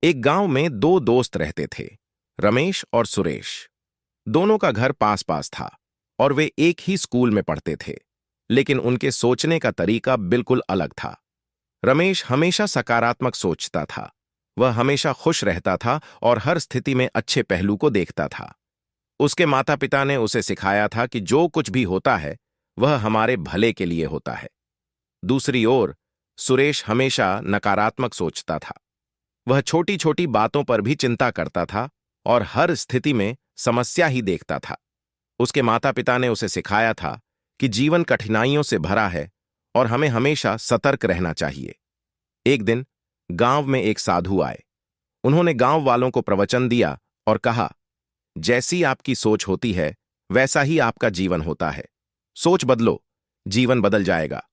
एक गांव में दो दोस्त रहते थे, रमेश और सुरेश। दोनों का घर पास पास था और वे एक ही स्कूल में पढ़ते थे, लेकिन उनके सोचने का तरीका बिल्कुल अलग था। रमेश हमेशा सकारात्मक सोचता था। वह हमेशा खुश रहता था और हर स्थिति में अच्छे पहलू को देखता था। उसके माता पिता ने उसे सिखाया था कि जो कुछ भी होता है वह हमारे भले के लिए होता है। दूसरी ओर सुरेश हमेशा नकारात्मक सोचता था। वह छोटी छोटी बातों पर भी चिंता करता था और हर स्थिति में समस्या ही देखता था। उसके माता पिता ने उसे सिखाया था कि जीवन कठिनाइयों से भरा है और हमें हमेशा सतर्क रहना चाहिए। एक दिन गांव में एक साधु आए। उन्होंने गांव वालों को प्रवचन दिया और कहा, जैसी आपकी सोच होती है वैसा ही आपका जीवन होता है। सोच बदलो, जीवन बदल जाएगा।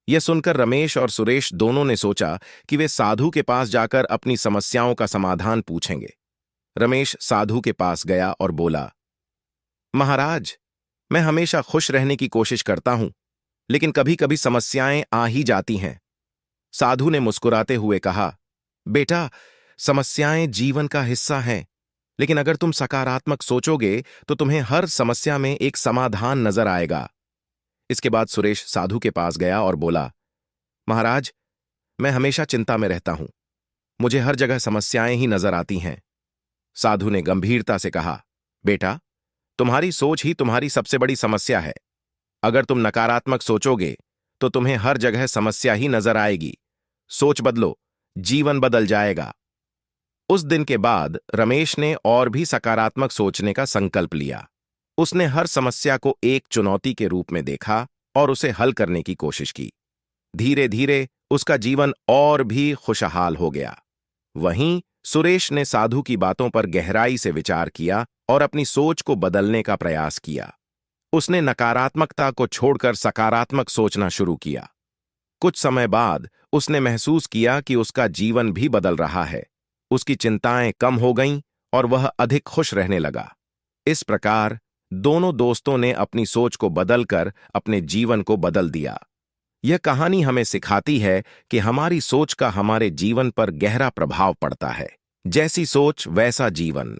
यह सुनकर रमेश और सुरेश दोनों ने सोचा कि वे साधु के पास जाकर अपनी समस्याओं का समाधान पूछेंगे। रमेश साधु के पास गया और बोला, महाराज, मैं हमेशा खुश रहने की कोशिश करता हूं, लेकिन कभी कभी समस्याएं आ ही जाती हैं। साधु ने मुस्कुराते हुए कहा, बेटा, समस्याएं जीवन का हिस्सा हैं, लेकिन अगर तुम सकारात्मक सोचोगे तो तुम्हें हर समस्या में एक समाधान नजर आएगा। इसके बाद सुरेश साधु के पास गया और बोला, महाराज, मैं हमेशा चिंता में रहता हूं। मुझे हर जगह समस्याएं ही नजर आती हैं। साधु ने गंभीरता से कहा, बेटा, तुम्हारी सोच ही तुम्हारी सबसे बड़ी समस्या है। अगर तुम नकारात्मक सोचोगे तो तुम्हें हर जगह समस्या ही नजर आएगी। सोच बदलो, जीवन बदल जाएगा। उस दिन के बाद रमेश ने और भी सकारात्मक सोचने का संकल्प लिया। उसने हर समस्या को एक चुनौती के रूप में देखा और उसे हल करने की कोशिश की। धीरे धीरे उसका जीवन और भी खुशहाल हो गया। वहीं सुरेश ने साधु की बातों पर गहराई से विचार किया और अपनी सोच को बदलने का प्रयास किया। उसने नकारात्मकता को छोड़कर सकारात्मक सोचना शुरू किया। कुछ समय बाद उसने महसूस किया कि उसका जीवन भी बदल रहा है। उसकी चिंताएं कम हो गईं और वह अधिक खुश रहने लगा। इस प्रकार दोनों दोस्तों ने अपनी सोच को बदलकर अपने जीवन को बदल दिया। यह कहानी हमें सिखाती है कि हमारी सोच का हमारे जीवन पर गहरा प्रभाव पड़ता है। जैसी सोच वैसा जीवन।